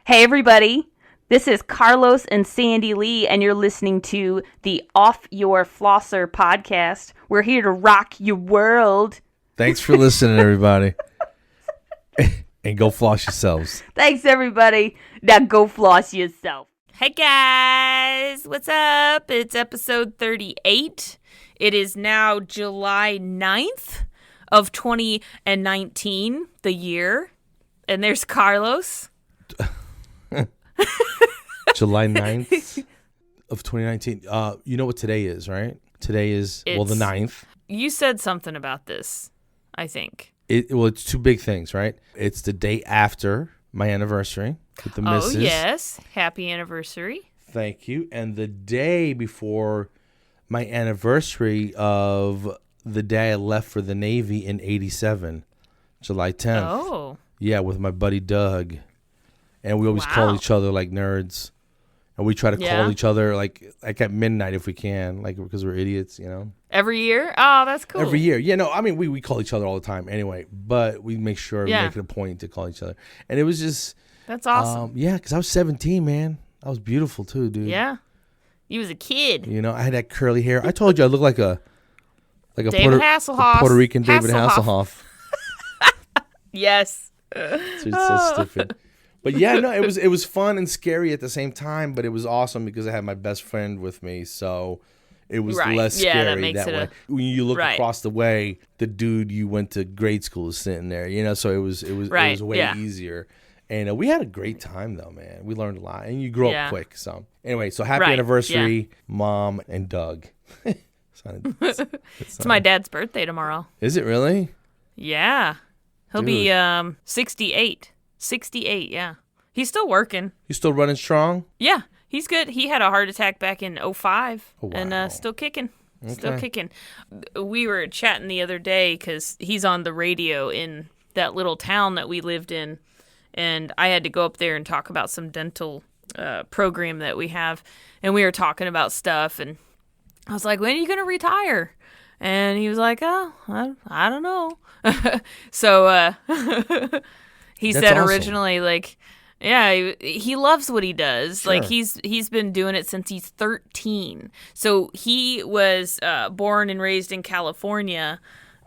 Hey everybody, this is Carlos and Sandy Lee, and you're listening to the Off Your Flosser podcast. We're here to rock your world. Thanks for listening, everybody. And go floss yourselves. Thanks everybody. Now go floss yourself. Hey guys, what's up? It's episode 38. It is now July 9th of 2019, the year. And there's Carlos. July 9th of 2019. You know what today is, right? Today is, the 9th. You said something about this, I think. It's two big things, right? It's the day after my anniversary with the missus. Oh, yes. Happy anniversary. Thank you. And the day before my anniversary of the day I left for the Navy in 87, July 10th. Oh. Yeah, with my buddy Doug. And we always call each other like nerds. And we try to call each other like at midnight if we can, like because we're idiots, you know. Every year? Oh, that's cool. Every year. Yeah, no, I mean, we call each other all the time anyway. But we make sure we make it a point to call each other. And it was just... That's awesome. Yeah, because I was 17, man. I was beautiful too, dude. Yeah. You was a kid. You know, I had that curly hair. I told you I looked like a David Hasselhoff. Puerto Rican David Hasselhoff. Yes. It's so stupid. But yeah, no, it was fun and scary at the same time, but it was awesome because I had my best friend with me, so it was less scary that way. When you look across the way, the dude you went to grade school is sitting there, you know, so it was way easier. And we had a great time though, man. We learned a lot, and you grow up quick. So anyway, so happy anniversary, Mom and Doug. It's my dad's birthday tomorrow. Is it really? Yeah. He'll be 68. 68, yeah. He's still working. He's still running strong? Yeah, he's good. He had a heart attack back in 2005 and still kicking. Okay. Still kicking. We were chatting the other day because he's on the radio in that little town that we lived in, and I had to go up there and talk about some dental program that we have, and we were talking about stuff, and I was like, when are you going to retire? And he was like, oh, I don't know. So he said originally, like, yeah, he loves what he does. Sure. Like, he's been doing it since he's 13. So he was born and raised in California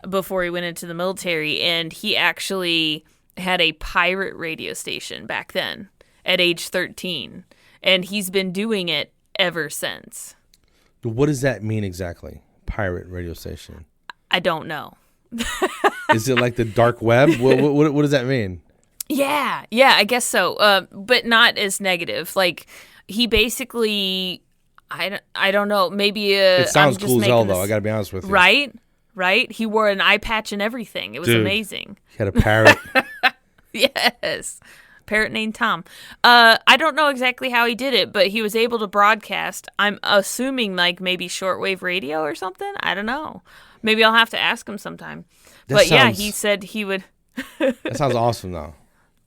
before he went into the military, and he actually had a pirate radio station back then at age 13. And he's been doing it ever since. What does that mean exactly? Pirate radio station? I don't know. Is it like the dark web? What does that mean? Yeah, I guess so. But not as negative. Like, he basically, I don't know. Maybe it sounds cool as hell, though. I gotta be honest with you. Right. He wore an eye patch and everything. It was amazing. He had a parrot. Yes. Parrot named Tom. I don't know exactly how he did it, but he was able to broadcast. I'm assuming like maybe shortwave radio or something. I don't know. Maybe I'll have to ask him sometime. He said he would. That sounds awesome, though.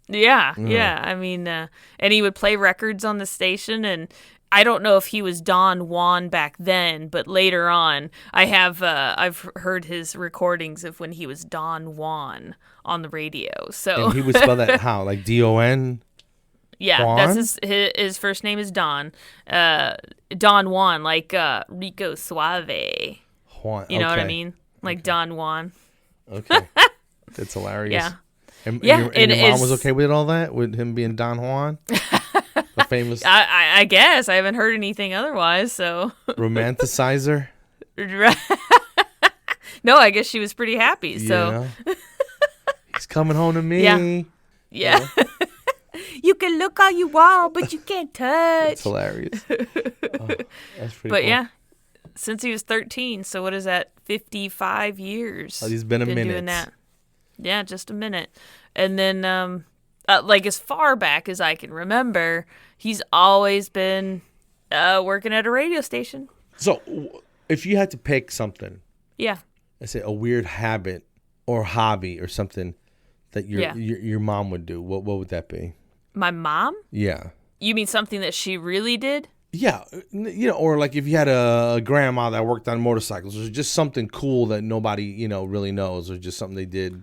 Yeah. I mean, and he would play records on the station, and I don't know if he was Don Juan back then, but later on, I've heard his recordings of when he was Don Juan on the radio. So and he would spell that how, like D-O-N? Yeah, Juan? That's his first name is Don. Don Juan, like Rico Suave. Juan. You know what I mean? Like Don Juan. Okay, that's hilarious. Yeah. And your mom was okay with all that? With him being Don Juan? The famous... I guess. I haven't heard anything otherwise, so... Romanticizer? No, I guess she was pretty happy, so... Yeah. He's coming home to me. Yeah. You can look all you want, but you can't touch. That's hilarious. That's pretty cool. Yeah, since he was 13, so what is that, 55 years? Oh, he's been a minute. Doing that. Yeah, just a minute. And then, like, as far back as I can remember, he's always been working at a radio station. So, if you had to pick something, yeah, let's say a weird habit or hobby or something that your mom would do, what would that be? My mom? Yeah. You mean something that she really did? Yeah, you know, or like if you had a grandma that worked on motorcycles, or just something cool that nobody, you know, really knows, or just something they did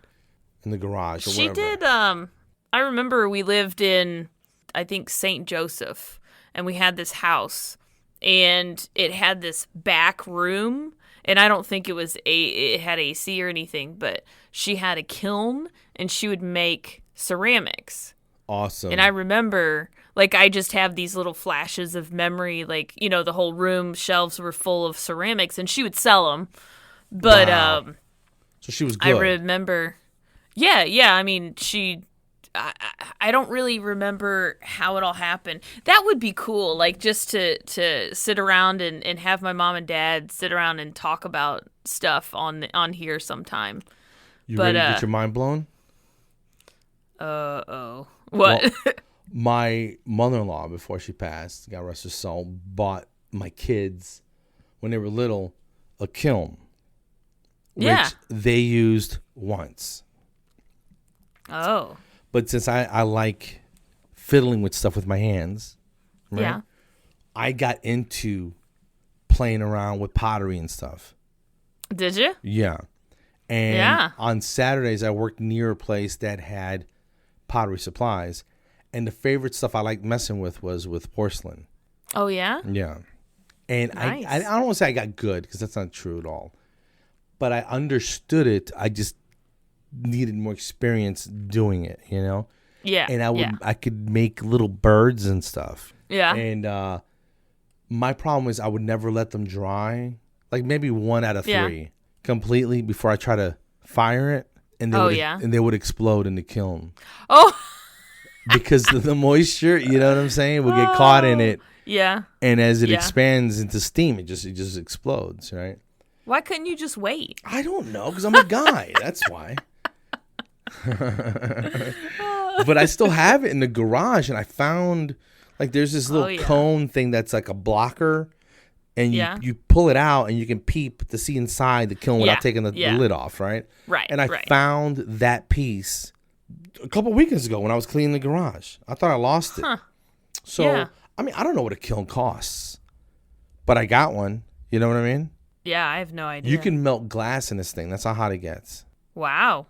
in the garage or whatever. She did, I remember we lived in I think, St. Joseph, and we had this house, and it had this back room, and I don't think it had AC or anything, but she had a kiln, and she would make ceramics. Awesome. And I remember, like, I just have these little flashes of memory, like, you know, the whole room shelves were full of ceramics, and she would sell them. But wow. So she was good. I remember, yeah. I mean, I don't really remember how it all happened. That would be cool, like, just to sit around and have my mom and dad sit around and talk about stuff on here sometime. You ready to get your mind blown? What? Well, my mother-in-law, before she passed, God rest her soul, bought my kids, when they were little, a kiln. Yeah. Which they used once. Oh. But since I like fiddling with stuff with my hands, right? Yeah. I got into playing around with pottery and stuff. Did you? Yeah. And on Saturdays, I worked near a place that had pottery supplies. And the favorite stuff I liked messing with was with porcelain. Oh, yeah? Yeah. And nice. I don't want to say I got good, because that's not true at all. But I understood it. I just needed more experience doing it, you know? Yeah. And I could make little birds and stuff. Yeah. And my problem is I would never let them dry. Like maybe 1 out of 3 completely before I try to fire it. And they would explode in the kiln. Oh. Because the moisture, you know what I'm saying, will get caught in it. Yeah. And as it expands into steam, it just explodes, right? Why couldn't you just wait? I don't know, because I'm a guy. That's why. But I still have it in the garage, and I found like there's this little cone thing that's like a blocker, and you pull it out and you can peep to see inside the kiln without taking the lid off, right? Right. And I found that piece a couple weekends ago when I was cleaning the garage. I thought I lost it. So I mean, I don't know what a kiln costs, but I got one. You know what I mean? Yeah, I have no idea. You can melt glass in this thing. That's how hot it gets. Wow.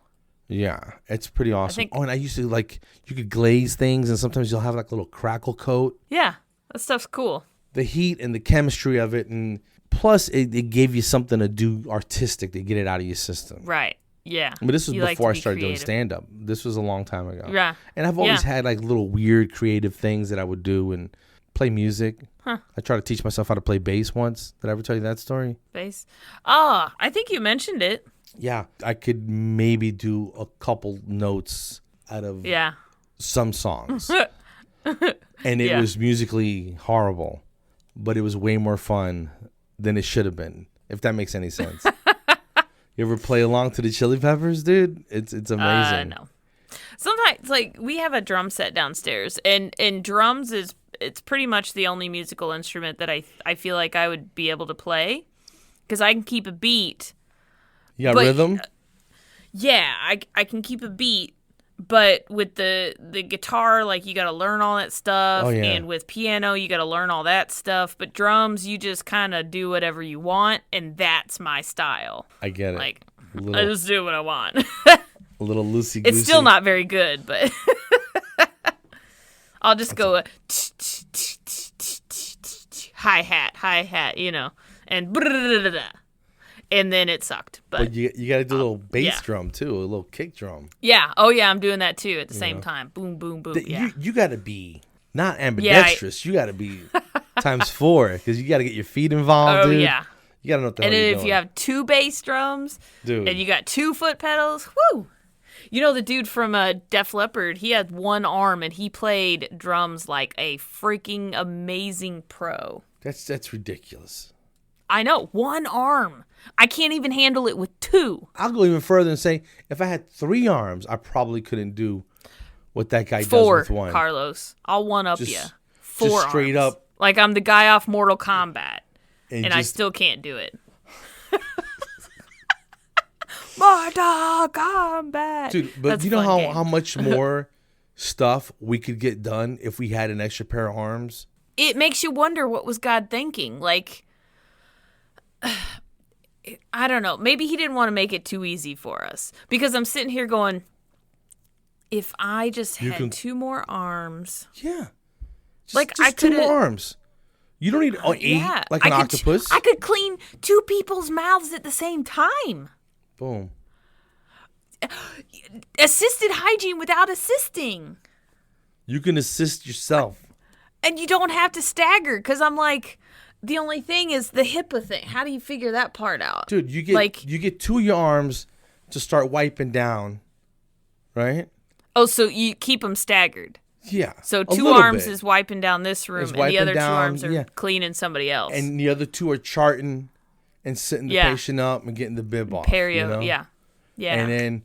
Yeah, it's pretty awesome. And I used to you could glaze things, and sometimes you'll have like a little crackle coat. Yeah, that stuff's cool. The heat and the chemistry of it, and plus it gave you something to do artistic to get it out of your system. Right. Yeah. But this was before I started doing stand-up. This was a long time ago. Yeah. And I've always had like little weird creative things that I would do and play music. Huh. I tried to teach myself how to play bass once. Did I ever tell you that story? Bass? Oh, I think you mentioned it. Yeah. I could maybe do a couple notes out of some songs. And it was musically horrible, but it was way more fun than it should have been, if that makes any sense. You ever play along to the Chili Peppers, dude? It's amazing. No. Sometimes, like, we have a drum set downstairs, and drums it's pretty much the only musical instrument that I feel like I would be able to play, because I can keep a beat. Yeah, rhythm? Yeah, I can keep a beat, but with the guitar, like, you got to learn all that stuff, and with piano, you got to learn all that stuff, but drums, you just kind of do whatever you want, and that's my style. I get it. Like, I just do what I want. A little loosey-goosey. It's still not very good, but I'll just go hi-hat, you know, and then it sucked. But you got to do a little bass drum, too, a little kick drum. Yeah. Oh, yeah, I'm doing that, too, at the same time. Boom, boom, boom, You got to be not ambidextrous. You got to be times 4, because you got to get your feet involved, dude. Yeah. You got to know what the hell you're doing. And then if you have 2 bass drums, dude, and you got 2 foot pedals, whoo! You know, the dude from Def Leppard, he had 1 arm, and he played drums like a freaking amazing pro. That's ridiculous. I know, 1 arm. I can't even handle it with 2. I'll go even further and say, if I had 3 arms, I probably couldn't do what that guy 4, does with 1. Carlos. I'll one-up you. 4 just straight arms. up. Like I'm the guy off Mortal Kombat, and I still can't do it. Mortal Kombat. Dude, but that's, you know how much more stuff we could get done if we had an extra pair of arms? It makes you wonder, what was God thinking? Like, I don't know. Maybe he didn't want to make it too easy for us. Because I'm sitting here going, if I just had 2 more arms. Yeah. Just 2 more arms. You don't need 8 like an octopus. I could clean 2 people's mouths at the same time. Boom. Assisted hygiene without assisting. You can assist yourself. And you don't have to stagger, because I'm like, the only thing is the HIPAA thing. How do you figure that part out? Dude, you get 2 of your arms to start wiping down, right? Oh, so you keep them staggered. Yeah. So 2 arms is wiping down this room, and the other 2 arms are cleaning somebody else. And the other 2 are charting and setting the patient up and getting the bib off. Perio, yeah. And then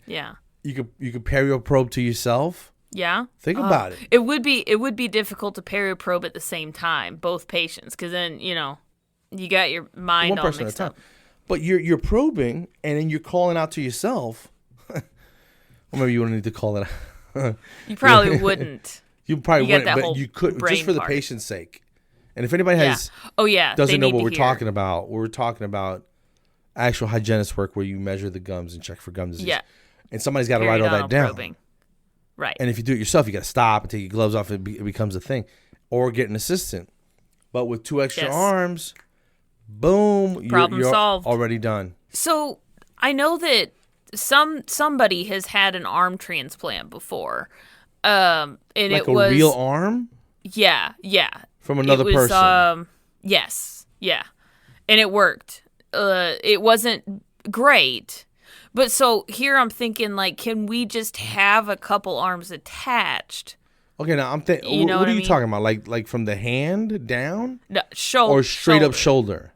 you could perio probe to yourself. Yeah. Think about it. It would be difficult to perio probe at the same time, both patients, because then, you got your mind all mixed up. But you're probing, and then you're calling out to yourself. Or maybe you wouldn't need to call it out. You probably wouldn't. You probably wouldn't, but you could, just for the patient's sake. And if anybody doesn't know what we're talking about, we're talking about actual hygienist work where you measure the gums and check for gum disease. Yeah. And somebody's got to write all that down. Probing. Right. And if you do it yourself, you got to stop and take your gloves off. It becomes a thing. Or get an assistant. But with 2 extra arms, boom, you're solved. Already done. So I know that somebody has had an arm transplant before. And like it was a real arm? Yeah. From another person? Yes. Yeah. And it worked. It wasn't great. But so here I'm thinking, like, can we just have a couple arms attached? Okay, now I'm thinking, what are you talking about? Like from the hand down? No, shoulder. Or straight up shoulder?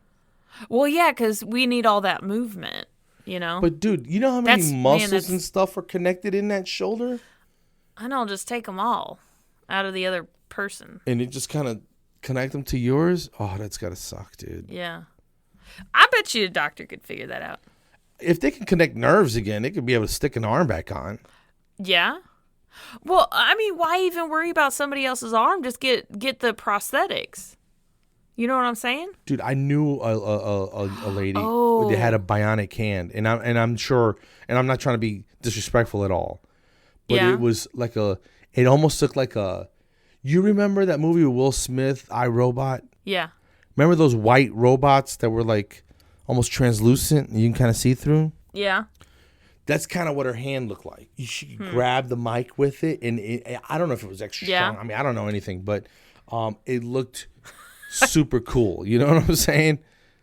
Well, yeah, because we need all that movement, But, dude, you know how many muscles and stuff are connected in that shoulder? I know, just take them all out of the other person. And it just kind of connect them to yours? Oh, that's got to suck, dude. Yeah. I bet you a doctor could figure that out. If they can connect nerves again, they could be able to stick an arm back on. Yeah. Well, I mean, why even worry about somebody else's arm? Just get the prosthetics. You know what I'm saying? Dude, I knew a lady that had a bionic hand, and I'm sure, and I'm not trying to be disrespectful at all, but it was like it almost looked like you remember that movie with Will Smith, I, Robot? Yeah. Remember those white robots that were like almost translucent and you can kind of see through? Yeah. That's kind of what her hand looked like. She grabbed the mic with it, and I don't know if it was extra strong. I mean, I don't know anything, but it looked super cool. You know what I'm saying?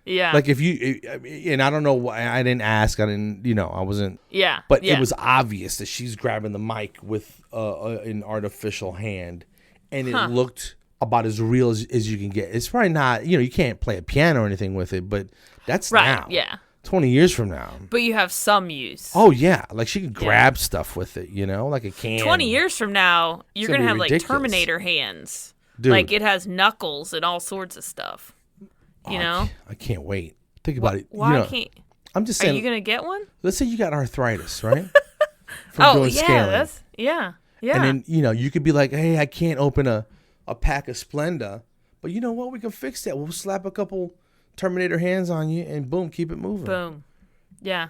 Yeah. Like if you, and I don't know why, I didn't ask. I didn't, I wasn't. Yeah. But it was obvious that she's grabbing the mic with an artificial hand, and it looked about as real as you can get. It's probably not, you can't play a piano or anything with it, but that's now. Yeah. 20 years from now. But you have some use. Oh, yeah. Like she could grab stuff with it, like a can. 20 years from now, you're going to have ridiculous. Like Terminator hands. Dude. Like it has knuckles and all sorts of stuff. I can't wait. Think about it. Why can't? I'm just saying. Are you going to get one? Let's say you got arthritis, right? From doing scaling. Yeah. And then, you could be like, hey, I can't open a pack of Splenda. But you know what? We can fix that. We'll slap a couple Terminator hands on you and boom, keep it moving. Boom. Yeah.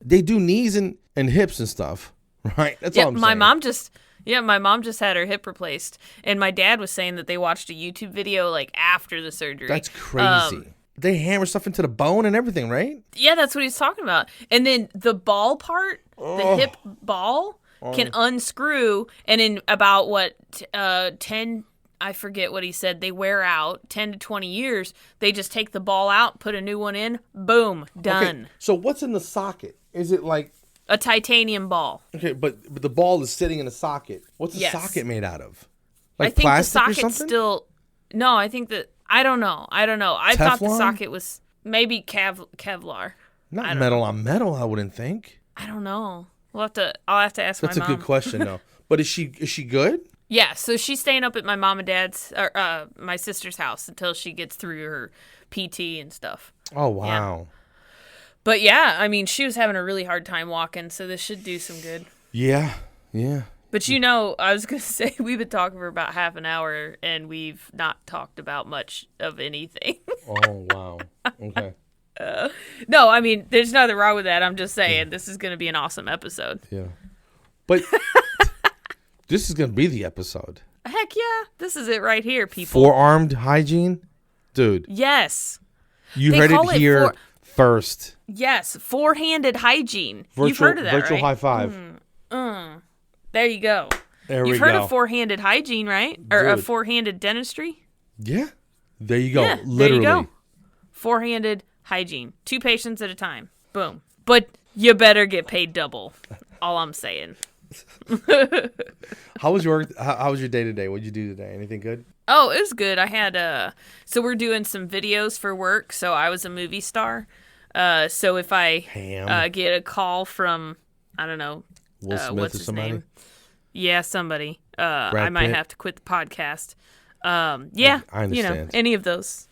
They do knees and hips and stuff, right? That's all I'm saying. My mom just had her hip replaced, and my dad was saying that they watched a YouTube video like after the surgery. That's crazy. They hammer stuff into the bone and everything, right? Yeah, that's what he's talking about. And then the ball part, the hip ball can unscrew, and in about 10, I forget what he said, they wear out 10 to 20 years. They just take the ball out, put a new one in, boom, done. Okay, so what's in the socket? Is it like a titanium ball? Okay, but the ball is sitting in a socket. What's the socket made out of? Like I think plastic the socket's or something? Still. No, I think that I don't know. I thought the socket was maybe Kevlar. Not metal on metal, I wouldn't think. I don't know. I'll have to ask my mom. That's a good question, though. But is she good? Yeah, so she's staying up at my mom and dad's, or my sister's house until she gets through her PT and stuff. Oh, wow. Yeah. But yeah, I mean, she was having a really hard time walking, so this should do some good. Yeah. But I was going to say, we've been talking for about half an hour, and we've not talked about much of anything. Oh, wow. Okay. No, I mean, there's nothing wrong with that. I'm just saying, this is going to be an awesome episode. Yeah. But this is going to be the episode. Heck yeah. This is it right here, people. Forearmed hygiene? Dude. Yes. You heard it here first. Yes, four-handed hygiene. You've heard of that, virtual right? high five. There you go. You've heard of four-handed hygiene, right? Or a four-handed dentistry? Yeah. There you go. Yeah, literally. There you go. Four-handed hygiene. 2 patients at a time. Boom. But you better get paid double. All I'm saying. How was your day today? What'd you do today? Anything good? Oh, it was good. I had so we're doing some videos for work. So I was a movie star. So if I get a call from, I don't know, Will Smith what's or his somebody? name? Yeah, somebody. I might Pitt? have to quit the podcast. Yeah, I understand. any of those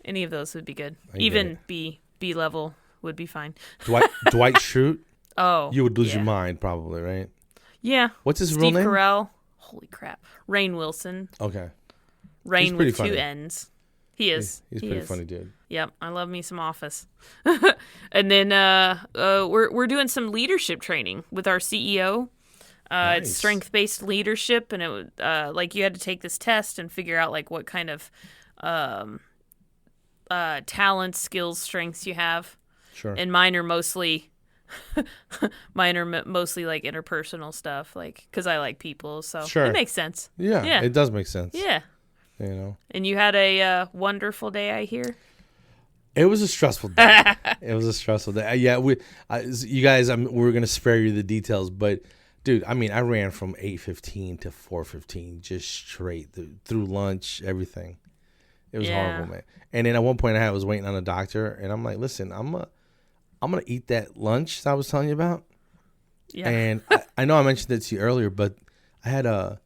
would be good. Even B level would be fine. Dwight Schrute? Oh, you would lose your mind probably, right? Yeah. What's his real name? Steve Carell. Holy crap. Rainn Wilson. Okay. Rainn with funny. 2 N's. He is. He's pretty funny, dude. Yep, I love me some Office. And then we're doing some leadership training with our CEO. Nice. It's strength-based leadership, and it like you had to take this test and figure out like what kind of talents, skills, strengths you have. Sure. And mine are mostly like interpersonal stuff, like because I like people, so it makes sense. Yeah, it does make sense. Yeah. You know. And you had a wonderful day, I hear. It was a stressful day. Yeah, you guys, we're gonna spare you the details, but dude, I mean, I ran from 8:15 to 4:15, just straight through lunch, everything. It was horrible, man. And then at one point, I was waiting on a doctor, and I'm like, listen, I'm gonna eat that lunch that I was telling you about. Yeah. And I know I mentioned it to you earlier, but I had a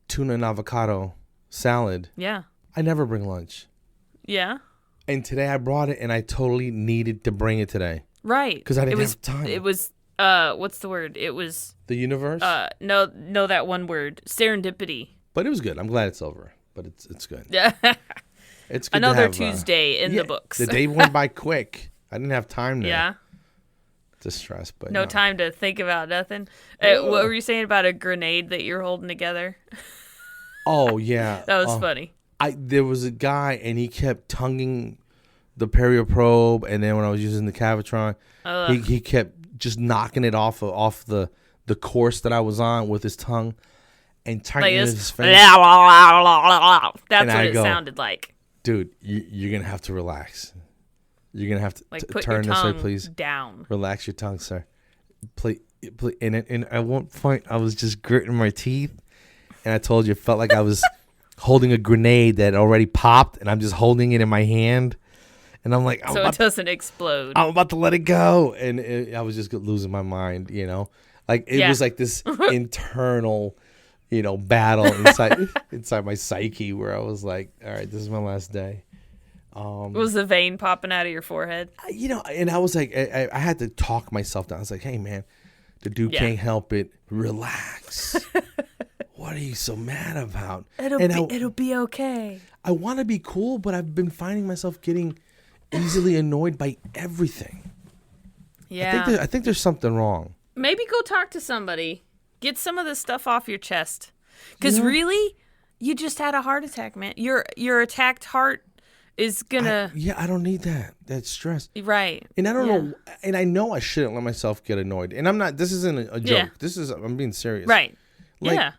tuna and avocado salad. Yeah. I never bring lunch. Yeah. And today I brought it, and I totally needed to bring it today. Right. Because I didn't have time. It was, what's the word? It was... The universe? No, that one word. Serendipity. But it was good. I'm glad it's over. But it's good. Yeah. It's good Another to have, Tuesday in the books. The day went by quick. I didn't have time to stress. But no time to think about nothing. What were you saying about a grenade that you're holding together? Oh, yeah. That was funny. There was a guy, and he kept tonguing the perioprobe, and then when I was using the Cavitron, he kept just knocking it off the course that I was on with his tongue and tightening his face. That's what it sounded like. Dude, you're going to have to relax. You're going to have to put turn your this tongue way, please. Down. Relax your tongue, sir. Please. And at one point, I was just gritting my teeth, and I told you it felt like I was holding a grenade that already popped, and I'm just holding it in my hand. And I'm like, so it doesn't explode. I'm about to let it go. And I was just losing my mind, you know? Like, it was like this internal, battle inside my psyche where I was like, all right, this is my last day. Was the vein popping out of your forehead? And I was like, I had to talk myself down. I was like, hey, man, the dude can't help it. Relax. What are you so mad about? It'll be okay. I want to be cool, but I've been finding myself getting easily annoyed by everything. Yeah. I think there's something wrong. Maybe go talk to somebody. Get some of this stuff off your chest. Because really, you just had a heart attack, man. Your attacked heart is gonna... I don't need that. That stress. Right. And I don't know. And I know I shouldn't let myself get annoyed. And I'm not... This isn't a joke. Yeah. I'm being serious. Right. Like,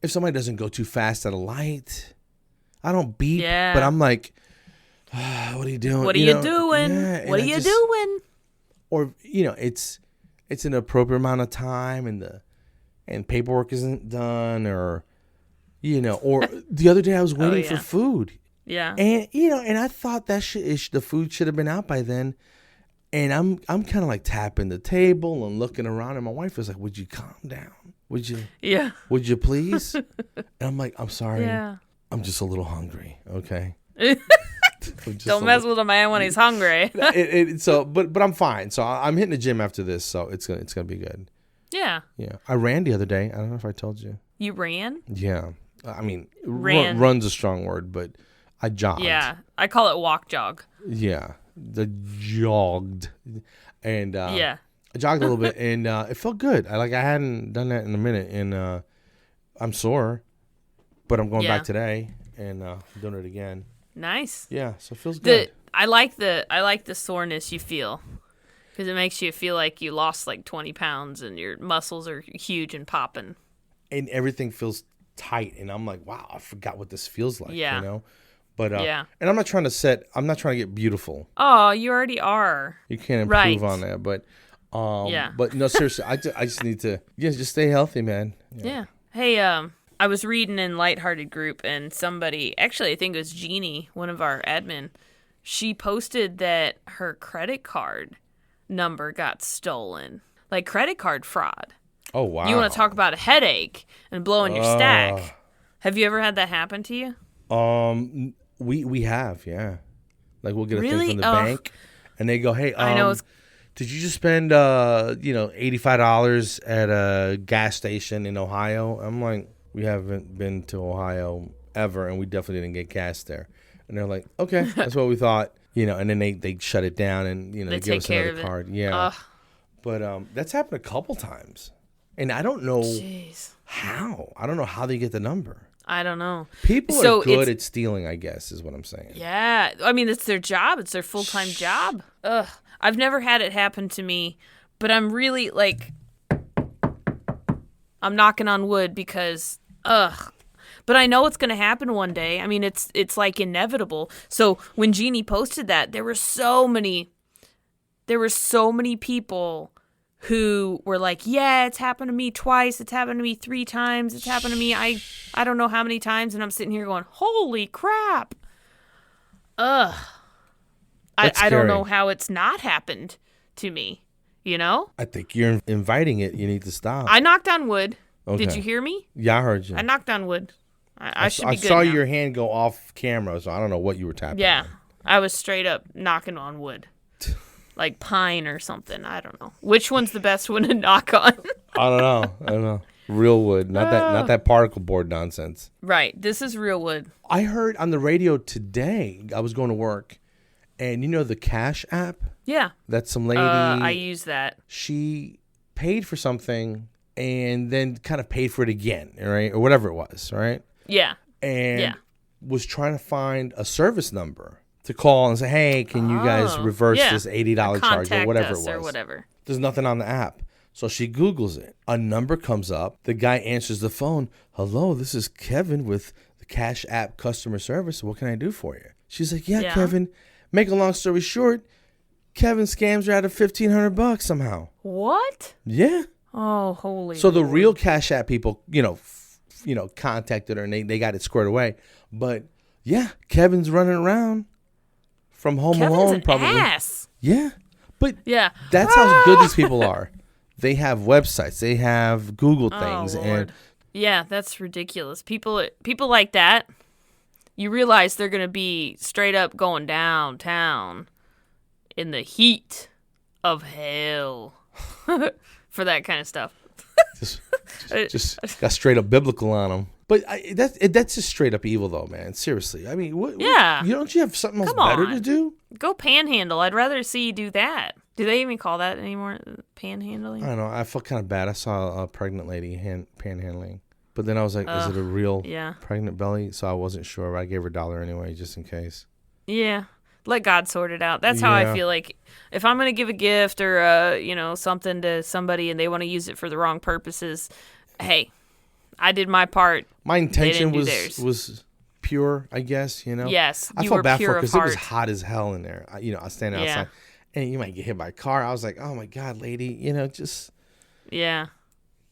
if somebody doesn't go too fast at a light, I don't beep. Yeah. But I'm like... what are you doing? What are you doing? Yeah, what are you doing? Or it's an appropriate amount of time, and paperwork isn't done, or or the other day I was waiting for food. Yeah. And and I thought that the food should have been out by then, and I'm kind of like tapping the table and looking around, and my wife was like, "Would you calm down? Would you? Yeah. Would you please?" And I'm like, "I'm sorry. Yeah. I'm just a little hungry. Okay." Don't mess with a man when he's hungry. But I'm fine. So I'm hitting the gym after this, so it's gonna be good. Yeah. Yeah. I ran the other day. I don't know if I told you. You ran? Yeah. I mean, run's a strong word, but I jogged. Yeah. I call it walk jog. Yeah. The jogged, and I jogged a little bit, and it felt good. I hadn't done that in a minute, and I'm sore, but I'm going back today. and doing it again. Nice. Yeah, so it feels good. I like the soreness you feel, because it makes you feel like you lost like 20 pounds and your muscles are huge and popping. And everything feels tight, and I'm like, wow, I forgot what this feels like. Yeah. You know. But and I'm not trying to get beautiful. Oh, you already are. You can't improve on that, but but no, seriously, I just need to just stay healthy, man. Yeah. Hey, I was reading in Lighthearted Group, and somebody, actually I think it was Jeannie, one of our admin, she posted that her credit card number got stolen, like credit card fraud. Oh wow! You want to talk about a headache and blowing your stack? Have you ever had that happen to you? We have, yeah. Like we'll get a thing from the bank, and they go, "Hey, I know did you just spend $85 at a gas station in Ohio?" I'm like, "We haven't been to Ohio ever, and we definitely didn't get gas there." And they're like, "Okay, that's what we thought," and then they shut it down, and they give us another card. Yeah, but that's happened a couple times, and I don't know how. I don't know how they get the number. I don't know. People are good at stealing, I guess, is what I'm saying. Yeah. I mean, it's their job. It's their full-time job. Ugh. I've never had it happen to me, but I'm really, I'm knocking on wood because, But I know it's going to happen one day. I mean, it's like inevitable. So when Jeannie posted that, there were so many people who were like, yeah, it's happened to me twice. It's happened to me 3 times. It's happened to me I don't know how many times. And I'm sitting here going, holy crap. Ugh. I don't know how it's not happened to me, I think you're inviting it. You need to stop. I knocked on wood. Okay. Did you hear me? Yeah, I heard you. I knocked on wood. I should be good I saw now. your hand go off camera, so I don't know what you were tapping. Yeah. on. I was straight up knocking on wood. Like pine or something. I don't know. Which one's the best one to knock on? I don't know. Real wood, not that particle board nonsense. Right. This is real wood. I heard on the radio today, I was going to work, and the Cash app? Yeah. That's some lady. I use that. She paid for something and then kind of paid for it again, right? Or whatever it was, right? Yeah. And was trying to find a service number to call and say, hey, can you guys reverse this $80 charge or whatever it was. Or whatever. There's nothing on the app. So she Googles it. A number comes up. The guy answers the phone. Hello, this is Kevin with the Cash App customer service. What can I do for you? She's like, yeah. Kevin. Make a long story short, Kevin scams her out of $1,500 somehow. What? Yeah. Oh, holy. So the real Cash App people, contacted her and they got it squared away. But yeah, Kevin's running around from home alone, probably. Ass. Yeah, but that's how good these people are. They have websites, they have Google things, and that's ridiculous. People like that. You realize they're gonna be straight up going downtown in the heat of hell for that kind of stuff. just got straight up biblical on them. But that's just straight up evil, though, man. Seriously. I mean, don't you have something else better to do? Go panhandle. I'd rather see you do that. Do they even call that anymore? Panhandling? I don't know. I felt kind of bad. I saw a pregnant lady panhandling. But then I was like, is it a real pregnant belly? So I wasn't sure. I gave her $1 anyway, just in case. Yeah. Let God sort it out. That's how I feel like if I'm going to give a gift or, something to somebody and they want to use it for the wrong purposes, hey, I did my part. My intention was pure, I guess, Yes, I felt bad for her because it was hot as hell in there. I was standing outside. And you might get hit by a car. I was like, oh, my God, lady, just... Yeah.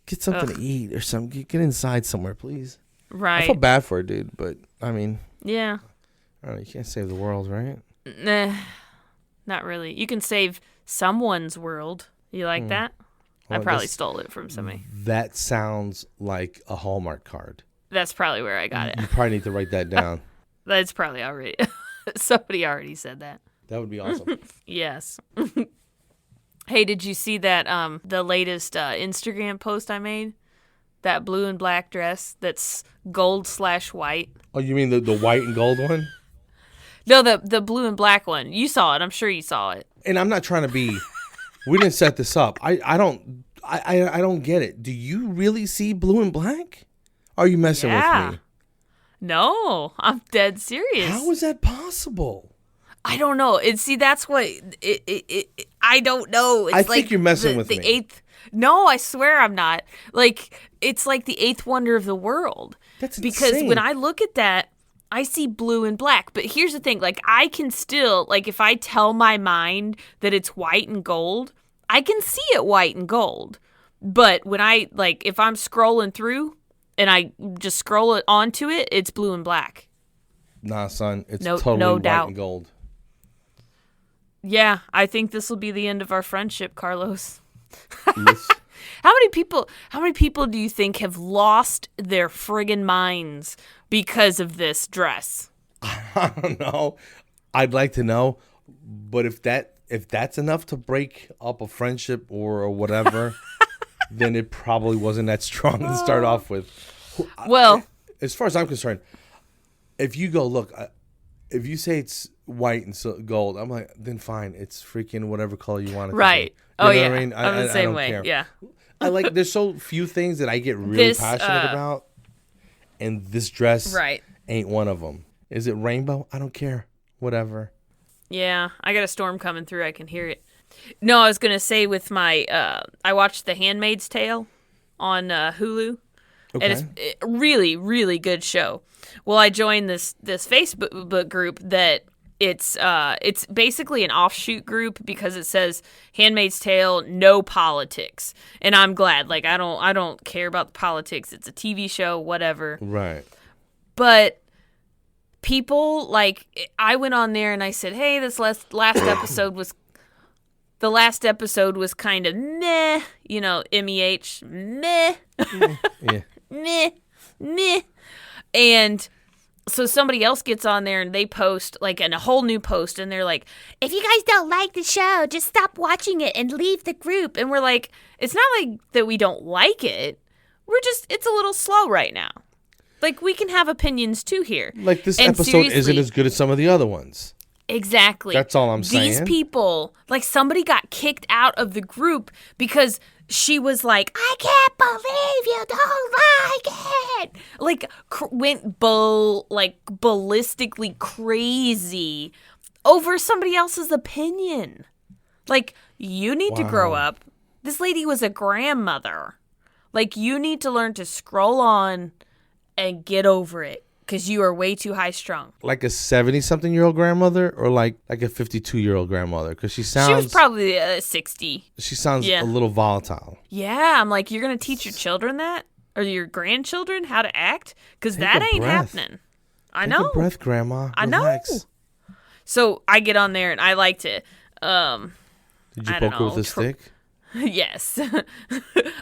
Get something to eat or something. Get inside somewhere, please. Right. I felt bad for her, dude, but, I mean... Yeah. I don't know, you can't save the world, right? Nah, not really. You can save someone's world. You like that? Well, I probably stole it from somebody. That sounds like a Hallmark card. That's probably where I got it. You probably need to write that down. That's probably already... Somebody already said that. That would be awesome. Yes. Hey, did you see that the latest Instagram post I made? That blue and black dress that's gold/white. Oh, you mean the white and gold one? No, the blue and black one. You saw it. I'm sure you saw it. And I'm not trying to be... We didn't set this up. I don't get it. Do you really see blue and black? Or are you messing with me? No, I'm dead serious. How is that possible? I don't know. That's what I don't know. It's think you're messing with the me. Eighth. No, I swear I'm not. Like, it's like the eighth wonder of the world. That's because insane. when I look at that, I see blue and black. But here's the thing. Like, I can still, like, if I tell my mind that it's white and gold, I can see it white and gold. But when if I'm scrolling through and I just scroll it onto it, it's blue and black. Nah, son. It's totally white and gold. Yeah, I think this will be the end of our friendship, Carlos. How many people do you think have lost their friggin' minds because of this dress? I don't know. I'd like to know, but if that's enough to break up a friendship or whatever, then it probably wasn't that strong to start off with. Well, as far as I'm concerned, if you go look, if you say it's white and gold, I'm like, then fine, it's freaking whatever color you want it to be. Right. You know yeah. what I mean? I'm the same way. Care. Yeah. There's so few things that I get really passionate about, and this dress ain't one of them. Is it rainbow? I don't care. Whatever. Yeah, I got a storm coming through. I can hear it. No, I was going to say with my, I watched The Handmaid's Tale on Hulu. Okay. And it's a really, really good show. Well, I joined this Facebook group that it's basically an offshoot group because it says Handmaid's Tale, no politics. And I'm glad. Like, I don't care about the politics. It's a TV show, whatever. Right. But people, like, I went on there and I said, hey, this last episode was... The last episode was kind of meh, MEH, meh. Yeah. meh. And so somebody else gets on there and they post a whole new post and they're like, if you guys don't like the show, just stop watching it and leave the group. And we're like, it's not like that we don't like it. It's a little slow right now. Like, we can have opinions too here. Like, this episode isn't as good as some of the other ones. Exactly. That's all I'm saying. These people, like, somebody got kicked out of the group because she was like, I can't believe you don't like it. Like, went ballistically crazy over somebody else's opinion. Like, you need to grow up. This lady was a grandmother. Like, you need to learn to scroll on and get over it. Because you are way too high strung. Like a 70-something-year-old grandmother, or like a 52-year-old grandmother? Because she was probably 60. She sounds a little volatile. Yeah, I'm like, you're gonna teach your children that, or your grandchildren how to act? Because that ain't happening. I know. Take a breath, Grandma. Relax. I know. So I get on there and I like to. Did you poke her with a stick? Yes.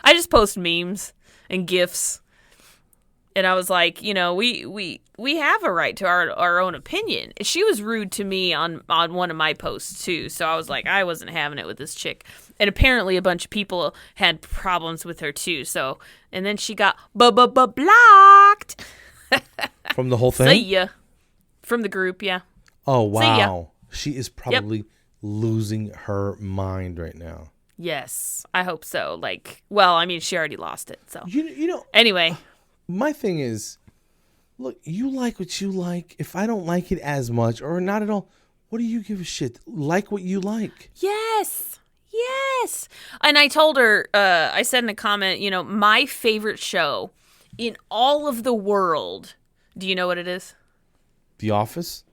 I just post memes and GIFs. And I was like, we have a right to our own opinion. She was rude to me on one of my posts, too. So I was like, I wasn't having it with this chick. And apparently a bunch of people had problems with her, too. So, and then she got blocked. From the whole thing? See ya. From the group, yeah. Oh, wow. She is probably losing her mind right now. Yes, I hope so. Like, well, I mean, she already lost it. So, anyway. My thing is, look, you like what you like. If I don't like it as much or not at all, what do you give a shit? Like what you like. Yes. And I told her, I said in a comment, my favorite show in all of the world. Do you know what it is? The Office?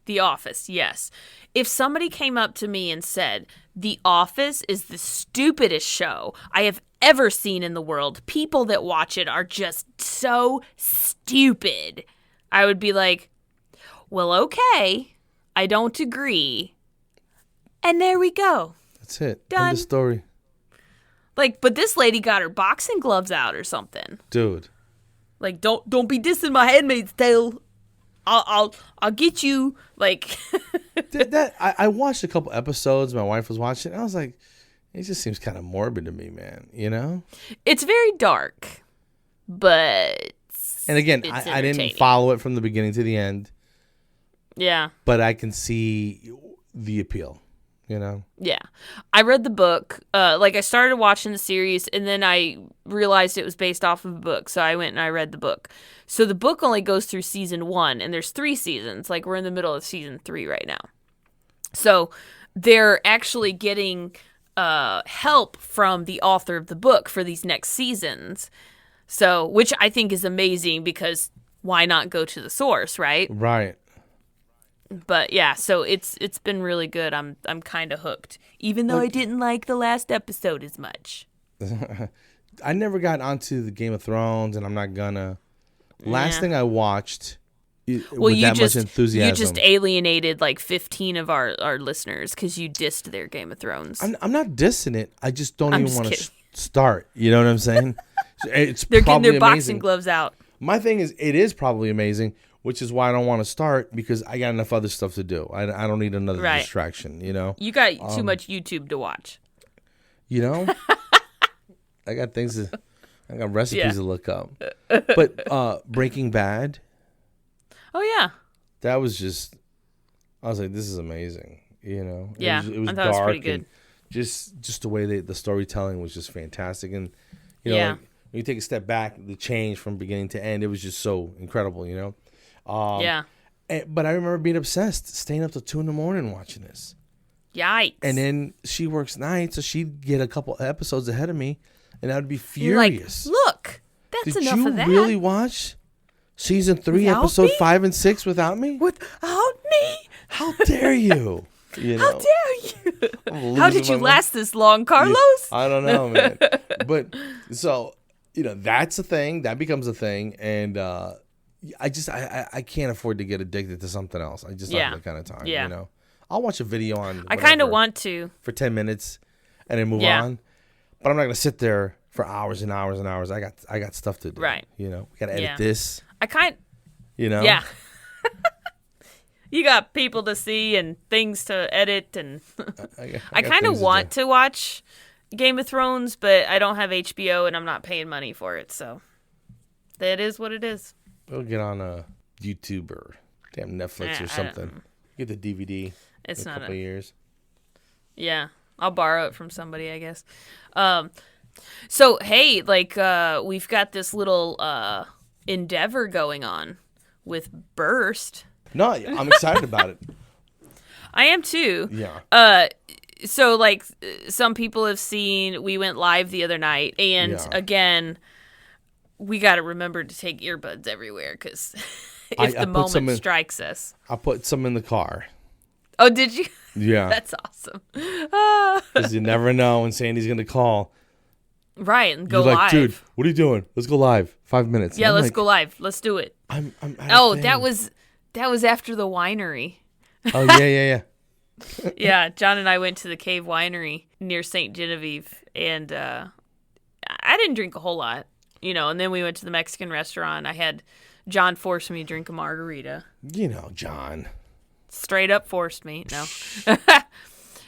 The Office, yes. If somebody came up to me and said, The Office is the stupidest show I have ever seen in the world, people that watch it are just so stupid, I would be like, well, okay, I don't agree. And there we go. That's it. Done. End of story. Like, but this lady got her boxing gloves out or something. Dude. Like, don't be dissing my Handmaid's Tale. I'll get you. Like, I watched a couple episodes. My wife was watching. I was like, it just seems kind of morbid to me, man. It's very dark, but and again, I didn't follow it from the beginning to the end. Yeah, but I can see the appeal. you know? Yeah. I read the book. I started watching the series, and then I realized it was based off of a book, so I went and I read the book. So the book only goes through season 1, and there's 3 seasons. Like, we're in the middle of season 3 right now. So they're actually getting help from the author of the book for these next seasons. So, which I think is amazing, because why not go to the source, right? Right. But yeah, so it's been really good. I'm kind of hooked, even though I didn't like the last episode as much. I never got onto the Game of Thrones, and I'm not gonna. Last thing I watched with that much enthusiasm. You just alienated like 15 of our listeners because you dissed their Game of Thrones. I'm not dissing it. I just don't even want to start. You know what I'm saying? They're getting their boxing gloves out. My thing is, it is probably amazing, which is why I don't want to start, because I got enough other stuff to do. I don't need another distraction, you know? You got too much YouTube to watch. You know? I got recipes to look up. But Breaking Bad. Oh, yeah. That was just, I was like, this is amazing, you know? Yeah, it was I thought dark, it was pretty good. And just the way the storytelling was just fantastic. And, you know, like, when you take a step back, the change from beginning to end, it was just so incredible, you know? But I remember being obsessed, staying up till 2 a.m. watching this. Yikes. And then she works nights, so she'd get a couple episodes ahead of me, and I would be furious. You're like, look, that's enough of that. Did you really watch season 3, without episode me? 5 and 6 without me? Without me? How dare you? You know? How dare you? How did you last this long, Carlos? I don't know, man. But so, you know, that's a thing. That becomes a thing, and I can't afford to get addicted to something else. I just don't have that kind of time. You know, I'll watch a video on. I kind of want to for 10 minutes, and then move on. But I'm not gonna sit there for hours and hours and hours. I got stuff to do. Right. You know, we gotta edit this. You know. Yeah. You got people to see and things to edit, and I kind of want to watch Game of Thrones, but I don't have HBO and I'm not paying money for it, so that is what it is. We'll get on a YouTube or damn Netflix or something. Get the DVD. It's in not a couple of years. Yeah, I'll borrow it from somebody, I guess. So hey, like we've got this little endeavor going on with Burst. No, I'm excited about it. I am too. Yeah. So like some people have seen, we went live the other night, and again, we got to remember to take earbuds everywhere, because if the moment strikes us. I put some in the car. Oh, did you? Yeah. That's awesome. Because you never know when Sandy's going to call. Right, and go You're like, live. dude, what are you doing? Let's go live. 5 minutes. Yeah, let's go live. Let's do it. That was after the winery. Oh, yeah. Yeah, John and I went to the Cave Winery near St. Genevieve, and I didn't drink a whole lot, you know, and then we went to the Mexican restaurant. John forced me to drink a margarita. You know, John. Straight up forced me. No.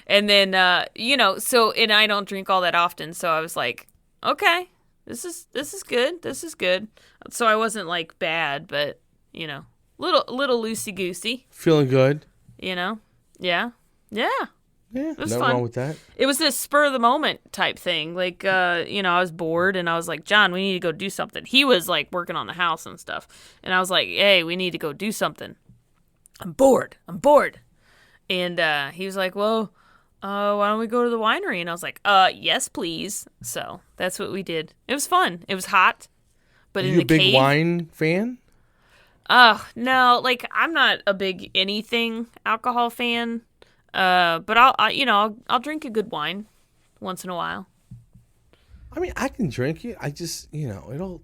And then, you know, so, and I don't drink all that often, so I was like, okay, this is good. This is good. So I wasn't like bad, but, you know, little loosey-goosey. Feeling good. You know? Yeah. Yeah. Yeah, it was nothing fun. wrong with that. It was this spur of the moment type thing. Like, you know, I was bored and I was like, John, we need to go do something. He was like working on the house and stuff. And I was like, hey, we need to go do something. I'm bored. And he was like, well, why don't we go to the winery? And I was like, yes, please. So that's what we did. It was fun. It was hot. But Are in you the a big cave, wine fan? No, like I'm not a big anything alcohol fan. But I'll drink a good wine once in a while. I mean, I can drink it. I just, you know, it'll,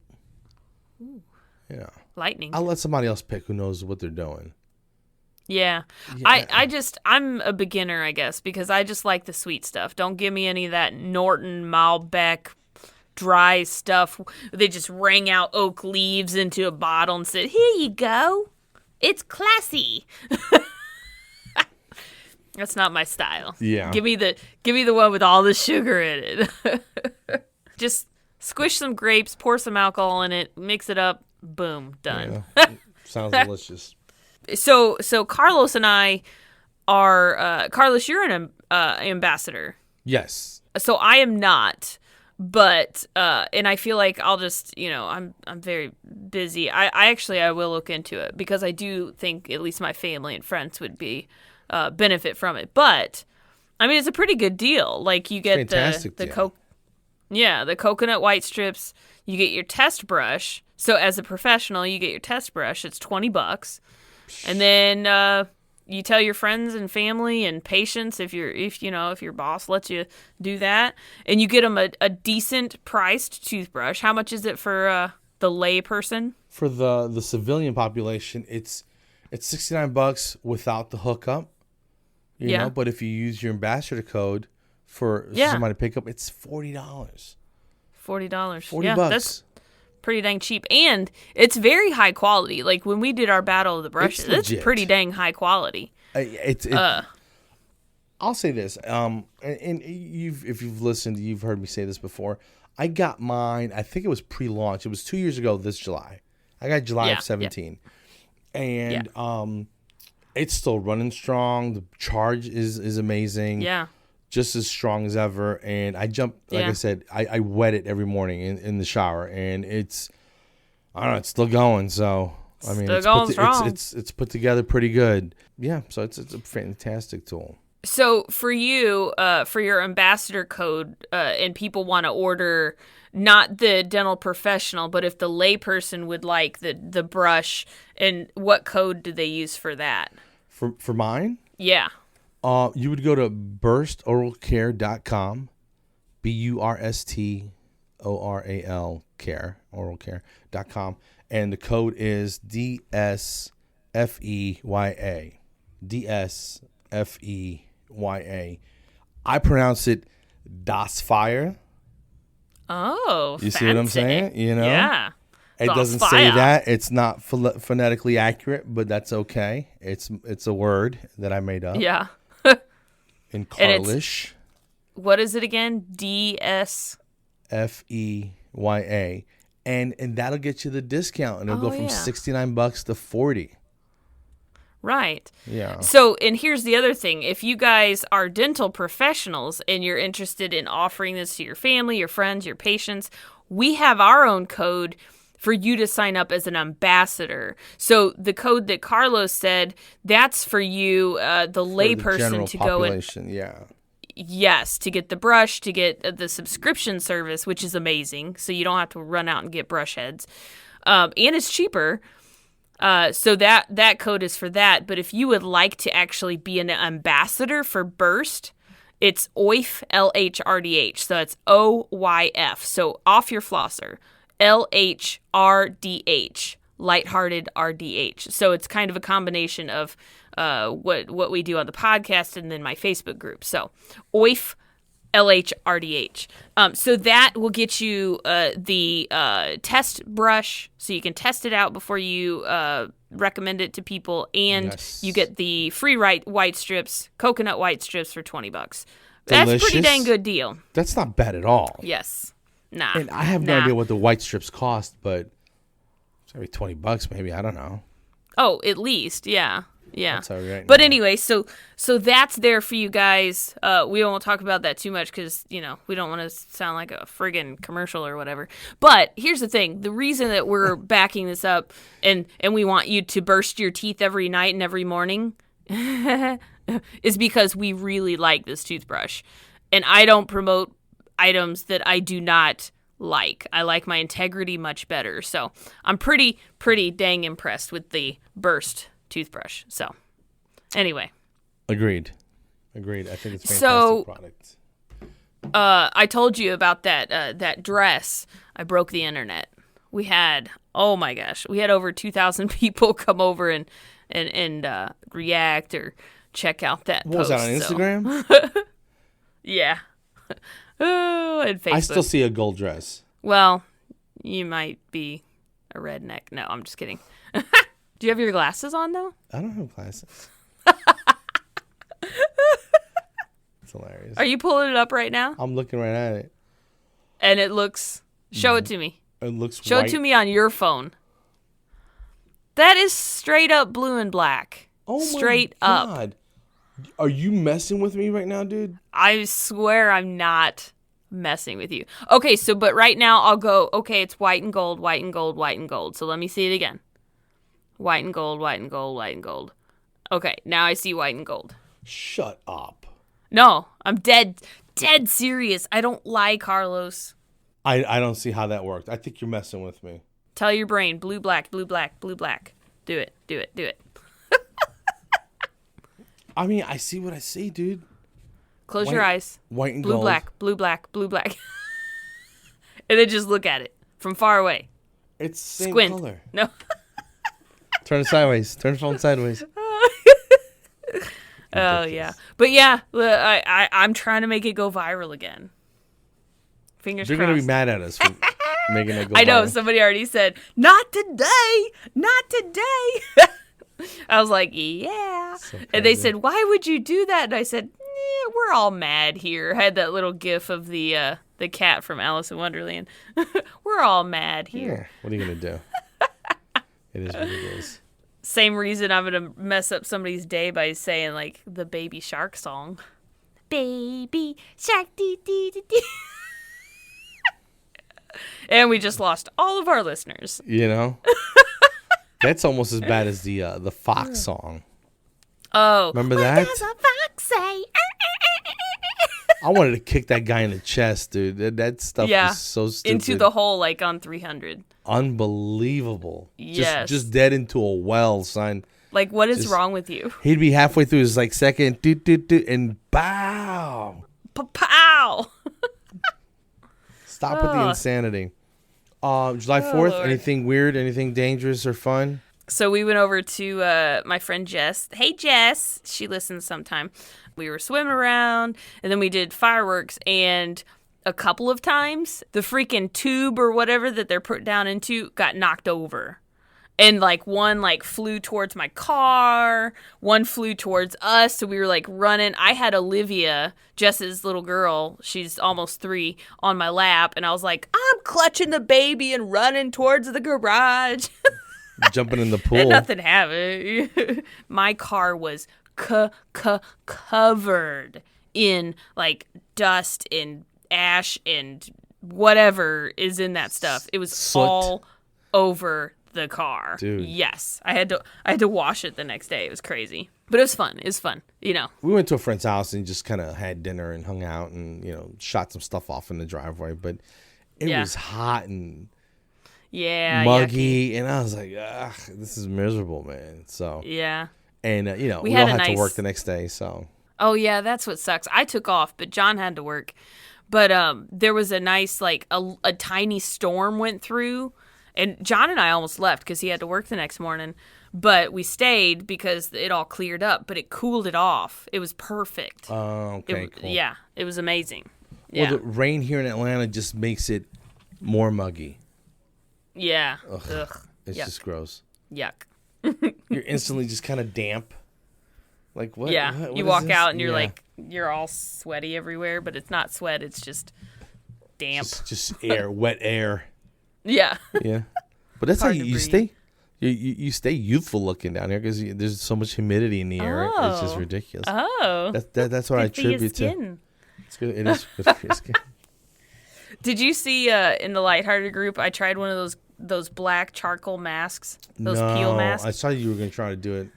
you know. Lightning. I'll let somebody else pick who knows what they're doing. Yeah. I'm a beginner, I guess, because I just like the sweet stuff. Don't give me any of that Norton, Malbec, dry stuff. They just wring out oak leaves into a bottle and said, here you go. It's classy. That's not my style. Yeah. Give me the one with all the sugar in it. Just squish some grapes, pour some alcohol in it, mix it up, boom, done. Yeah. Sounds delicious. So Carlos and I are Carlos, you're in ambassador. Yes. So I am not, but and I feel like I'll just, I'm very busy. I will look into it because I do think at least my family and friends would be benefit from it. But I mean, it's a pretty good deal. Like you get the coconut white strips. You get your test brush. So as a professional, you get your test brush. It's $20, and then you tell your friends and family and patients if your boss lets you do that, and you get them a decent priced toothbrush. How much is it for the lay person? For the civilian population, it's $69 without the hookup. You know, but if you use your ambassador code for somebody to pick up, it's $40. $40. $40. That's pretty dang cheap, and it's very high quality. Like when we did our battle of the brushes, it's pretty dang high quality. I'll say this, and if you've listened, you've heard me say this before. I got mine. I think it was pre-launch. It was 2 years ago. This July, I got July of 2017, and it's still running strong. The charge is amazing. Yeah. Just as strong as ever, and I jump like I said, I wet it every morning in the shower, and it's still going. So I mean, it's put together pretty good. Yeah, so it's a fantastic tool. So for you, for your ambassador code, and people want to order not the dental professional, but if the layperson would like the brush, and what code do they use for that? For mine? Yeah. You would go to burstoralcare.com, BURSTORAL care, oralcare.com, and the code is DSFEYA. DSFEYA. I pronounce it Das Fire. Oh, you see what I'm saying? Yeah. It doesn't say that. It's not phonetically accurate, but that's okay. It's a word that I made up. Yeah. In Carlish. What is it again? DSFEYA. And that'll get you the discount, and it'll go from $69 to $40. Right. Yeah. So, and here's the other thing. If you guys are dental professionals and you're interested in offering this to your family, your friends, your patients, we have our own code for you to sign up as an ambassador. So the code that Carlos said, that's for you, the layperson, to go in. Yes, to get the brush, to get the subscription service, which is amazing. So you don't have to run out and get brush heads. And it's cheaper. So that code is for that. But if you would like to actually be an ambassador for Burst, it's OYF, LHRDH. So it's OYF. So off your flosser. LHRDH, lighthearted RDH. So it's kind of a combination of what we do on the podcast and then my Facebook group. So OYF, LHRDH. So that will get you the test brush, so you can test it out before you recommend it to people, and you get the free white strips, coconut white strips for $20. That's a pretty dang good deal. That's not bad at all. Yes. Nah. And I have no idea what the white strips cost, but it's maybe $20 maybe. I don't know. Oh, at least. Yeah. Yeah. That's all right. But anyway, so that's there for you guys. We won't talk about that too much because, we don't want to sound like a friggin' commercial or whatever. But here's the thing. The reason that we're backing this up and we want you to burst your teeth every night and every morning is because we really like this toothbrush. And I don't promote items that I do not like. I like my integrity much better. So I'm pretty dang impressed with the Burst toothbrush. So anyway. Agreed. I think it's a fantastic product. I told you about that dress. I broke the internet. We had, oh my gosh, over 2,000 people come over and react or check out that post. Was that on Instagram? Yeah. Oh, and Facebook. I still see a gold dress. Well, you might be a redneck. No, I'm just kidding. Do you have your glasses on, though? I don't have glasses. It's hilarious. Are you pulling it up right now? I'm looking right at it. And it looks... Show it to me. It looks Show it to me on your phone. That is straight up blue and black. Oh, straight my God. up. Are you messing with me right now, dude? I swear I'm not messing with you. Okay, so but right now I'll go, okay, it's white and gold, white and gold, white and gold. So let me see it again. White and gold, white and gold, white and gold. Okay, now I see white and gold. Shut up. No, I'm dead serious. I don't lie, Carlos. I don't see how that worked. I think you're messing with me. Tell your brain, blue, black, blue, black, blue, black. Do it. I mean, I see what I see, dude. Close your eyes. White and blue, gold. Black, blue, black, blue, black. And then just look at it from far away. It's the same Squint. color. No. Turn it sideways. Turn the phone sideways. Oh, yeah. But yeah, I'm trying to make it go viral again. Fingers They're crossed. going to be mad at us for making it go I know. viral. Somebody already said, not today. Not today. I was like, yeah. So And they said, why would you do that? And I said, we're all mad here. I had that little gif of the cat from Alice in Wonderland. We're all mad here. Yeah. What are you going to do? It is what it is. Same reason I'm going to mess up somebody's day by saying, like, the Baby Shark song. Baby Shark, dee, dee, dee, dee. And we just lost all of our listeners. You know? That's almost as bad as the Fox song. Oh. Remember that? What does a fox say? I wanted to kick that guy in the chest, dude. That stuff is so stupid. Into the hole, like on 300. Unbelievable. Yes. Just dead into a well, son. Like, what is wrong with you? He'd be halfway through his, like, second, and bow. Pow! Stop with the insanity. July 4th, Lord. anything weird, anything dangerous or fun? So we went over to my friend Jess. Hey, Jess. She listens sometime. We were swimming around, and then we did fireworks, and a couple of times, the freaking tube or whatever that they're put down into got knocked over. And, like, one, like, flew towards my car. One flew towards us, so we were, like, running. I had Olivia, Jess's little girl, she's almost 3, on my lap, and I was like, I'm clutching the baby and running towards the garage. Jumping in the pool. And nothing happened. My car was covered in, like, dust and ash and whatever is in that stuff. It was Soot. all over the car. Dude. Yes. I had to wash it the next day. It was crazy. But it was fun. It was fun, you know. We went to a friend's house and just kind of had dinner and hung out and, shot some stuff off in the driveway. But it was hot and muggy. Yucky. And I was like, this is miserable, man. So yeah. And, we all had to work the next day, so. Oh, yeah, that's what sucks. I took off, but John had to work. But there was a nice, like, a tiny storm went through. And John and I almost left because he had to work the next morning. But we stayed because it all cleared up. But it cooled it off. It was perfect. Oh, okay, cool. Yeah, it was amazing. Well, the rain here in Atlanta just makes it more muggy. Yeah. Ugh. It's just gross. Yuck. You're instantly just kind of damp. Like, what? Yeah, what you is walk this? out and you're like, you're all sweaty everywhere. But it's not sweat. It's just damp. Just air, wet air. Yeah. Yeah. But that's how Hard to you breathe. stay. You stay youthful looking down here because there's so much humidity in the air. It's just ridiculous. Oh. That's what I attribute to. It's good. It is good for your skin. Did you see in the Lighthearted group? I tried one of those black charcoal masks. Those peel masks. I saw you were going to try to do it.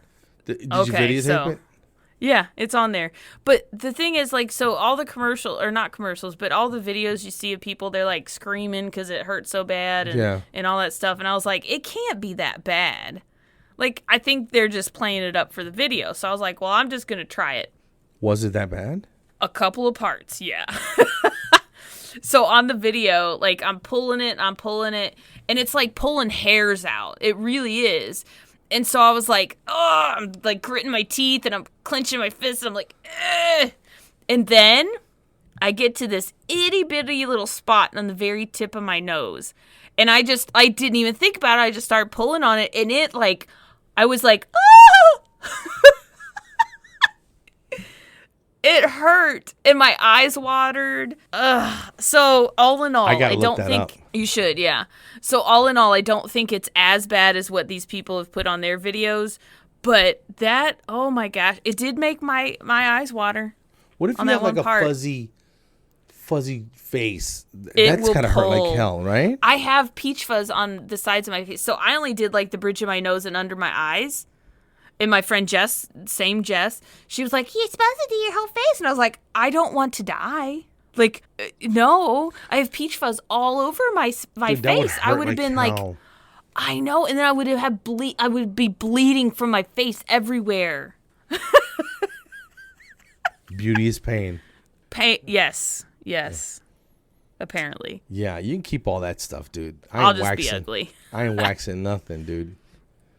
Did you videotape it? Yeah, it's on there. But the thing is, like, so all the not commercials, but all the videos you see of people, they're, like, screaming because it hurts so bad and all that stuff. And I was like, it can't be that bad. Like, I think they're just playing it up for the video. So I was like, well, I'm just going to try it. Was it that bad? A couple of parts, yeah. So on the video, like, I'm pulling it, and it's like pulling hairs out. It really is. And so I was like, oh, I'm like gritting my teeth and I'm clenching my fists. And I'm like, eh. And then I get to this itty bitty little spot on the very tip of my nose. And I didn't even think about it. I just started pulling on it. And it like, I was like, oh, it hurt. And my eyes watered. Ugh. So all in all, I don't think you should. Yeah. So all in all, I don't think it's as bad as what these people have put on their videos, But that, oh my gosh, it did make my eyes water. What if you have like a fuzzy face? That's gotta hurt like hell, right? I have peach fuzz on the sides of my face, so I only did like the bridge of my nose and under my eyes. And my friend Jess, she was like, "You're supposed to do your whole face," and I was like, "I don't want to die." Like, no, I have peach fuzz all over my face. I would have been like, I know, and then I would have I would be bleeding from my face everywhere. Beauty is pain. Pain, yes. Apparently. Yeah, you can keep all that stuff, dude. I'll just be ugly. I ain't waxing nothing, dude.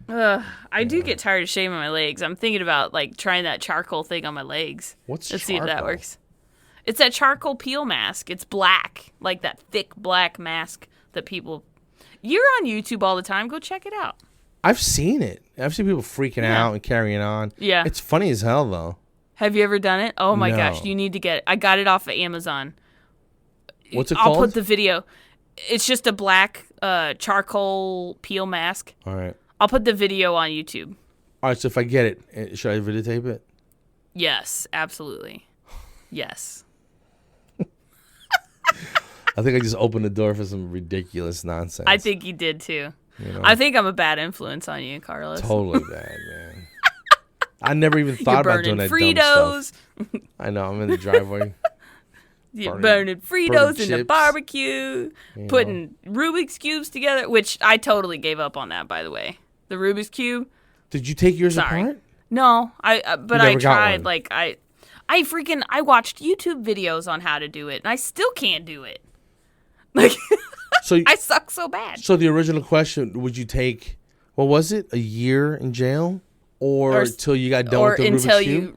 I do get tired of shaving my legs. I'm thinking about like trying that charcoal thing on my legs. Let's see if that works. It's that charcoal peel mask. It's black, like that thick black mask that people. You're on YouTube all the time. Go check it out. I've seen it. I've seen people freaking out and carrying on. Yeah. It's funny as hell, though. Have you ever done it? Oh, my gosh. You need to get it. I got it off of Amazon. What's it called? I'll put the video. It's just a black charcoal peel mask. All right. I'll put the video on YouTube. All right. So if I get it, should I videotape it? Yes. Absolutely. Yes. I think I just opened the door for some ridiculous nonsense. I think you did too. You know? I think I'm a bad influence on you, Carlos. Totally bad, man. I never even thought about doing that Fritos. Dumb stuff. I know. I'm in the driveway. You're burning Fritos in the barbecue, putting Rubik's Cubes together, which I totally gave up on that, by the way. The Rubik's Cube. Did you take yours apart? No, but I tried. Like I watched YouTube videos on how to do it, and I still can't do it. Like, so I suck so bad. So the original question: would you take? What was it? A year in jail, or until you got done with the Rubik's Cube?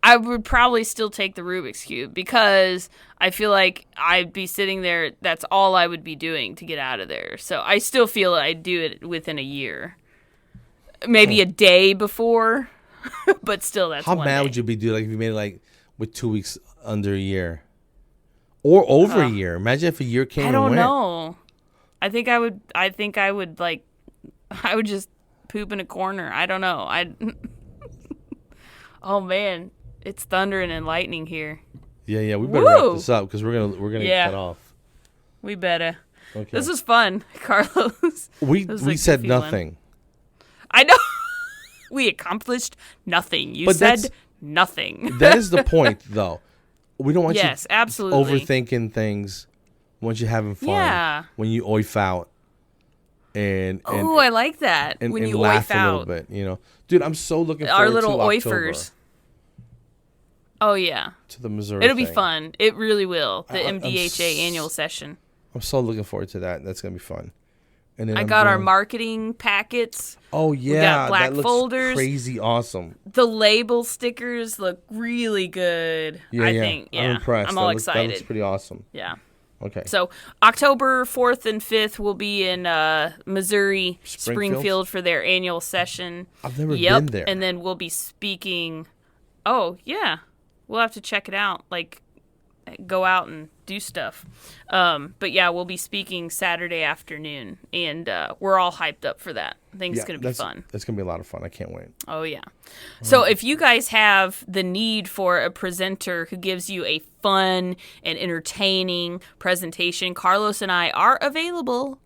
I would probably still take the Rubik's Cube because I feel like I'd be sitting there. That's all I would be doing to get out of there. So I still feel I'd do it within a year, maybe a day before, but still that's. How mad would you be, dude? Like if you made it like with 2 weeks under a year. Or over a year. Imagine if a year came and went. I don't know. I think I would like, I would just poop in a corner. I don't know. Oh man, it's thundering and lightning here. Yeah. We better wrap this up because we're gonna get cut off. We better. Okay. This was fun, Carlos. We said nothing. I know. We accomplished nothing. You said nothing. That is the point, though. We don't want you absolutely overthinking things once you're having fun. Yeah. When you OYF out. And I like that. When you laugh OYF out. A little bit, you know. Dude, I'm so looking forward to our little October. OYFers. Oh, yeah. To the Missouri It'll be fun. It really will. The MDHA annual session. I'm so looking forward to that. That's going to be fun. And then I got our marketing packets. Oh, yeah. We got black that looks folders. Crazy awesome. The label stickers look really good. I think. Yeah. I'm impressed. I'm all excited. That looks pretty awesome. Yeah. Okay. So October 4th and 5th will be in Missouri, Springfield for their annual session. I've never been there. And then we'll be speaking. Oh, yeah. We'll have to check it out. Like, go out and do stuff. But yeah, we'll be speaking Saturday afternoon, and we're all hyped up for that. I think it's going to be fun. It's going to be a lot of fun. I can't wait. Oh, yeah. So if you guys have the need for a presenter who gives you a fun and entertaining presentation, Carlos and I are available.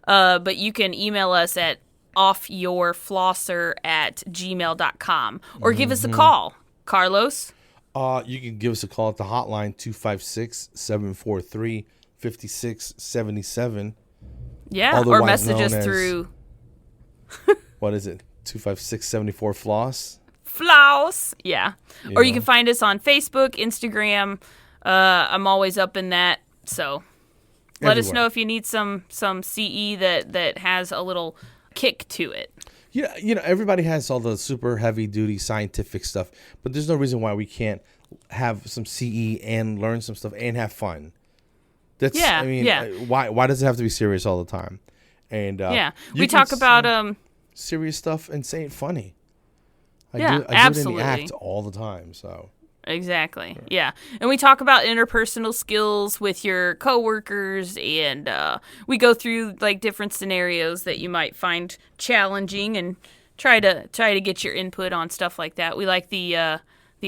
But you can email us at offyourflosser@gmail.com or give us a call. Carlos? You can give us a call at the hotline 256-743-5677. Yeah, or message us through. What is it? 256-74-FLOSS? Floss. Yeah. Or you can find us on Facebook, Instagram. I'm always up in that. So let us know if you need some CE that has a little kick to it. Yeah, everybody has all the super heavy duty scientific stuff, but there's no reason why we can't have some CE and learn some stuff and have fun. That's why does it have to be serious all the time? And we talk about serious stuff and say it funny. I do it in the act all the time, so. Exactly. Yeah. And we talk about interpersonal skills with your coworkers, and we go through like different scenarios that you might find challenging and try to get your input on stuff like that. We like the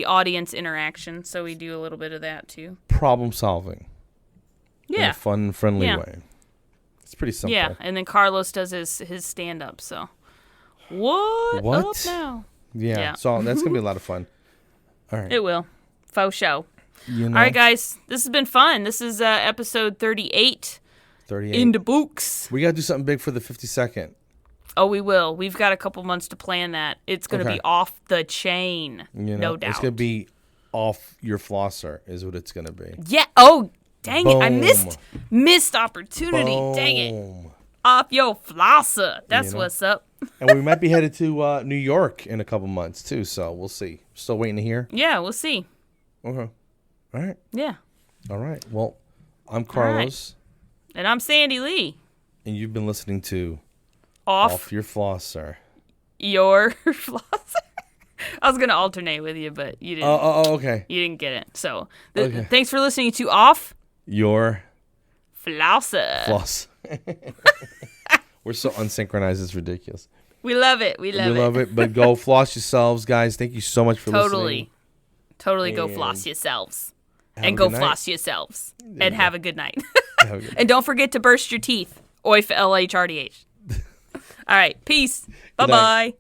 audience interaction, so we do a little bit of that too. Problem solving. Yeah. In a fun, friendly way. It's pretty simple. Yeah, and then Carlos does his stand up. So what up now? Yeah. So that's gonna be a lot of fun. All right. It will. Faux show. All right, guys. This has been fun. This is episode 38. 38. In the books. We got to do something big for the 52nd. Oh, we will. We've got a couple months to plan that. It's going to be off the chain. No doubt. It's going to be off your flosser is what it's going to be. Yeah. Oh, dang it. I missed opportunity. Boom. Dang it. Off your flosser. That's what's up. And we might be headed to New York in a couple months, too. So we'll see. Still waiting to hear? Yeah, we'll see. Okay. All right. Yeah. All right. Well, I'm Carlos. Right. And I'm Sandy Lee. And you've been listening to Off Your Flosser. Your Flosser? I was going to alternate with you, but you didn't. Oh, okay. You didn't get it. So thanks for listening to Off Your Flosser. Floss. We're so unsynchronized. It's ridiculous. We love it. We love it. But go floss yourselves, guys. Thank you so much for listening. Totally go floss yourselves. And go floss yourselves. And have a good night. And don't forget to burst your teeth. OYF LHRDH. All right. Peace. Bye-bye.